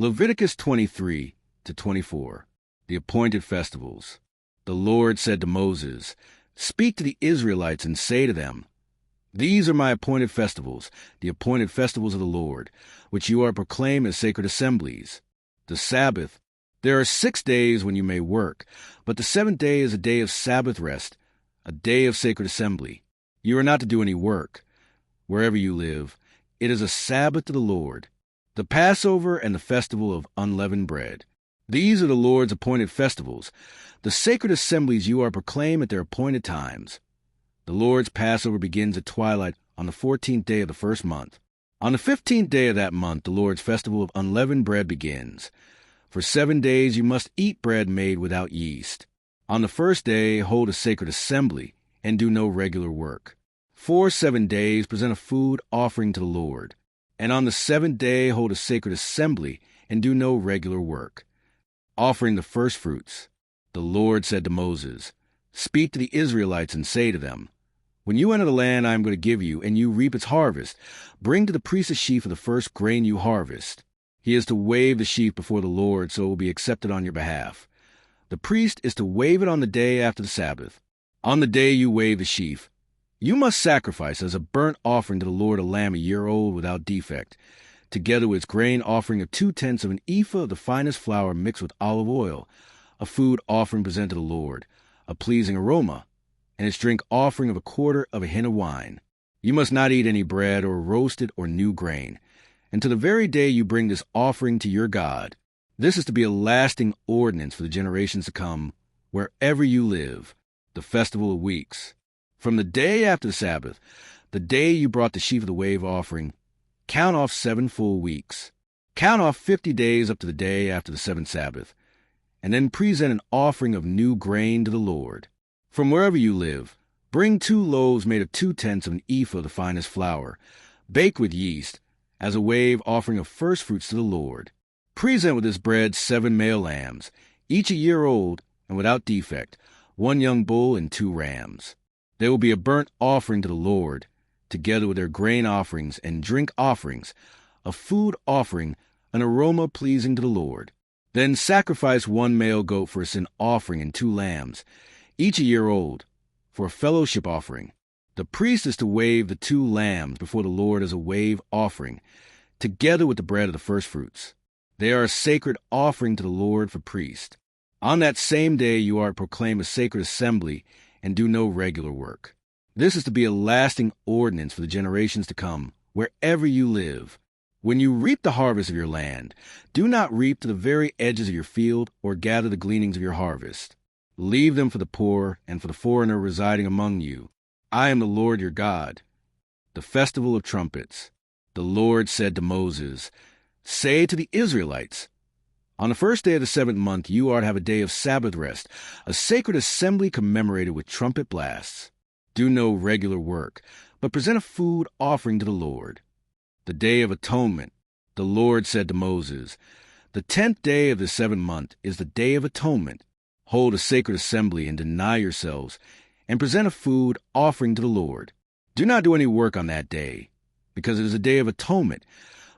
Leviticus 23 to 24. The appointed festivals. The Lord said to Moses, "Speak to the Israelites and say to them, These are my appointed festivals, the appointed festivals of the Lord, which you are to proclaim as sacred assemblies. The Sabbath. There are 6 days when you may work, but the 7th day is a day of Sabbath rest, a day of sacred assembly. You are not to do any work. Wherever you live, it is a Sabbath to the Lord. The Passover and the festival of unleavened bread. These are the Lord's appointed festivals, the sacred assemblies you are to proclaim at their appointed times. The Lord's Passover begins at twilight on the 14th day of the first month. On the 15th day of that month, the Lord's festival of unleavened bread begins. For 7 days you must eat bread made without yeast. On the first day, hold a sacred assembly and do no regular work. For 7 days, present a food offering to the Lord. And on the 7th day, hold a sacred assembly and do no regular work. Offering the firstfruits. The Lord said to Moses, "Speak to the Israelites and say to them, When you enter the land I am going to give you, and you reap its harvest, bring to the priest a sheaf of the first grain you harvest. He is to wave the sheaf before the Lord, so it will be accepted on your behalf. The priest is to wave it on the day after the Sabbath. On the day you wave the sheaf, you must sacrifice as a burnt offering to the Lord a lamb a year old without defect, together with its grain offering of 2/10 of an ephah of the finest flour mixed with olive oil, a food offering presented to the Lord, a pleasing aroma, and its drink offering of 1/4 of a hin of wine. You must not eat any bread or roasted or new grain, and to the very day you bring this offering to your God. This is to be a lasting ordinance for the generations to come, wherever you live, the festival of weeks. From the day after the Sabbath, the day you brought the sheaf of the wave offering, count off 7 full weeks. Count off 50 days up to the day after the 7th Sabbath, and then present an offering of new grain to the Lord. From wherever you live, bring 2 loaves made of 2/10 of an ephah of the finest flour, baked with yeast, as a wave offering of firstfruits to the Lord. Present with this bread 7 male lambs, each a year old and without defect, 1 young bull and 2 rams. They will be a burnt offering to the Lord, together with their grain offerings and drink offerings, a food offering, an aroma pleasing to the Lord. Then sacrifice 1 male goat for a sin offering and 2 lambs, each a year old, for a fellowship offering. The priest is to wave the 2 lambs before the Lord as a wave offering, together with the bread of the firstfruits. They are a sacred offering to the Lord for priest. On that same day you are to proclaim a sacred assembly and do no regular work. This is to be a lasting ordinance for the generations to come, wherever you live. When you reap the harvest of your land, do not reap to the very edges of your field or gather the gleanings of your harvest. Leave them for the poor and for the foreigner residing among you. I am the Lord your God. The festival of trumpets. The Lord said to Moses, "Say to the Israelites, On the first day of the 7th month you are to have a day of Sabbath rest, a sacred assembly commemorated with trumpet blasts. Do no regular work, but present a food offering to the Lord. The Day of Atonement. The Lord said to Moses, The 10th day of the 7th month is the Day of Atonement. Hold a sacred assembly and deny yourselves, and present a food offering to the Lord. Do not do any work on that day, because it is a day of atonement,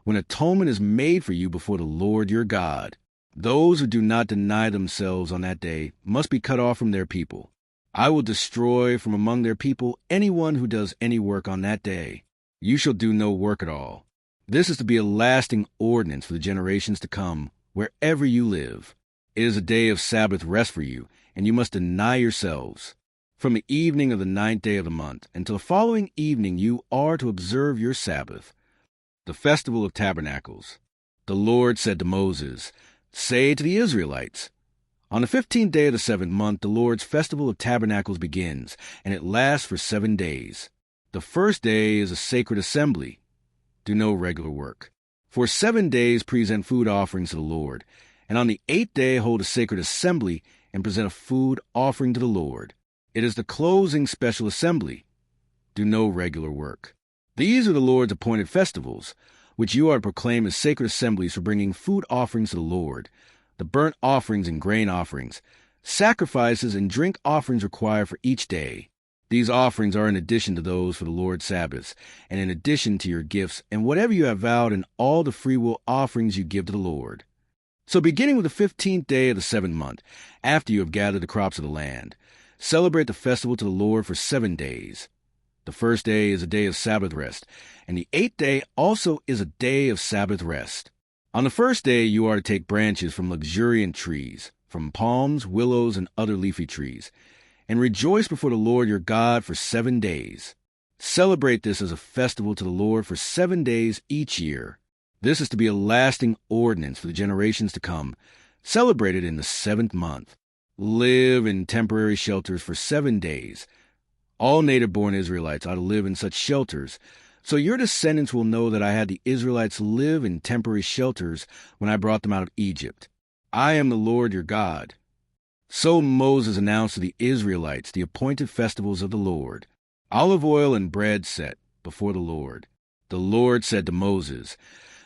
when atonement is made for you before the Lord your God. Those who do not deny themselves on that day must be cut off from their people. I will destroy from among their people anyone who does any work on that day. You shall do no work at all. This is to be a lasting ordinance for the generations to come, wherever you live. It is a day of Sabbath rest for you, and you must deny yourselves. From the evening of the 9th day of the month until the following evening you are to observe your Sabbath. The Festival of Tabernacles. The Lord said to Moses, Say to the Israelites, On the 15th day of the 7th month the Lord's Festival of Tabernacles begins, and it lasts for 7 days. The first day is a sacred assembly. Do no regular work. For 7 days present food offerings to the Lord, and on the 8th day hold a sacred assembly and present a food offering to the Lord. It is the closing special assembly. Do no regular work. These are the Lord's appointed festivals, which you are to proclaim as sacred assemblies for bringing food offerings to the Lord, the burnt offerings and grain offerings, sacrifices and drink offerings required for each day. These offerings are in addition to those for the Lord's Sabbaths, and in addition to your gifts and whatever you have vowed and all the freewill offerings you give to the Lord. So beginning with the 15th day of the 7th month, after you have gathered the crops of the land, celebrate the festival to the Lord for 7 days. The first day is a day of Sabbath rest, and the 8th day also is a day of Sabbath rest. On the first day you are to take branches from luxuriant trees, from palms, willows, and other leafy trees, and rejoice before the Lord your God for 7 days. Celebrate this as a festival to the Lord for 7 days each year. This is to be a lasting ordinance for the generations to come, celebrated in the 7th month. Live in temporary shelters for 7 days. All native-born Israelites ought to live in such shelters, so your descendants will know that I had the Israelites live in temporary shelters when I brought them out of Egypt. I am the Lord your God. So Moses announced to the Israelites the appointed festivals of the Lord, olive oil and bread set before the Lord. The Lord said to Moses,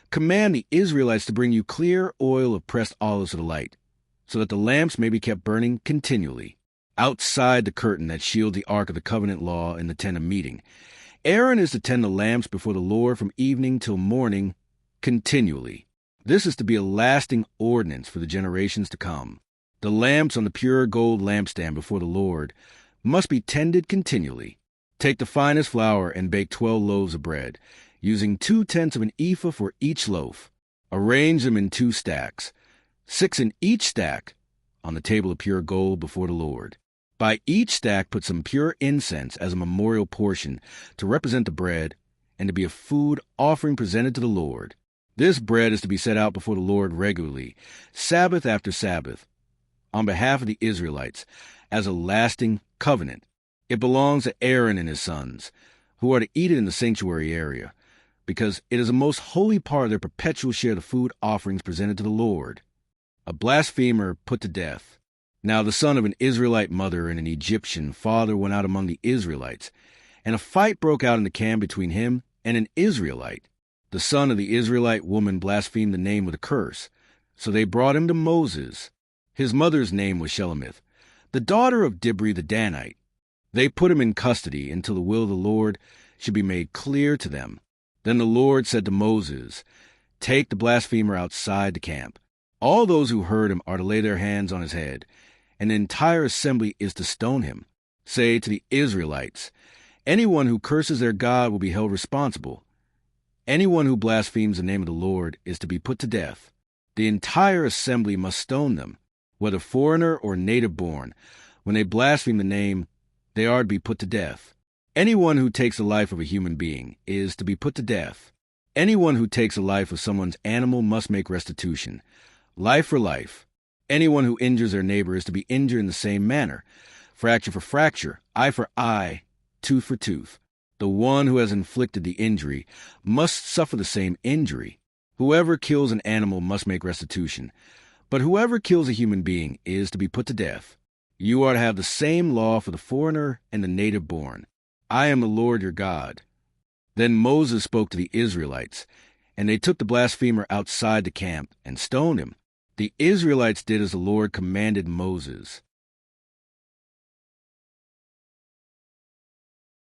"Command the Israelites to bring you clear oil of pressed olives to the light, so that the lamps may be kept burning continually. Outside the curtain that shields the ark of the covenant law in the tent of meeting, Aaron is to tend the lamps before the Lord from evening till morning continually. This is to be a lasting ordinance for the generations to come. The lamps on the pure gold lampstand before the Lord must be tended continually. Take the finest flour and bake 12 loaves of bread, using 2/10 of an ephah for each loaf. Arrange them in 2 stacks, 6 in each stack, on the table of pure gold before the Lord. By each stack put some pure incense as a memorial portion to represent the bread and to be a food offering presented to the Lord. This bread is to be set out before the Lord regularly, Sabbath after Sabbath, on behalf of the Israelites, as a lasting covenant. It belongs to Aaron and his sons, who are to eat it in the sanctuary area, because it is a most holy part of their perpetual share of the food offerings presented to the Lord." A blasphemer put to death. Now the son of an Israelite mother and an Egyptian father went out among the Israelites, and a fight broke out in the camp between him and an Israelite. The son of the Israelite woman blasphemed the name with a curse, so they brought him to Moses. His mother's name was Shelemith, the daughter of Dibri the Danite. They put him in custody until the will of the Lord should be made clear to them. Then the Lord said to Moses, "Take the blasphemer outside the camp. All those who heard him are to lay their hands on his head, and the entire assembly is to stone him. Say to the Israelites, anyone who curses their God will be held responsible. Anyone who blasphemes the name of the Lord is to be put to death. The entire assembly must stone them, whether foreigner or native-born. When they blaspheme the name, they are to be put to death. Anyone who takes the life of a human being is to be put to death. Anyone who takes the life of someone's animal must make restitution, life for life. Anyone who injures their neighbor is to be injured in the same manner, fracture for fracture, eye for eye, tooth for tooth. The one who has inflicted the injury must suffer the same injury. Whoever kills an animal must make restitution, but whoever kills a human being is to be put to death. You are to have the same law for the foreigner and the native-born. I am the Lord your God." Then Moses spoke to the Israelites, and they took the blasphemer outside the camp and stoned him. The Israelites did as the Lord commanded Moses.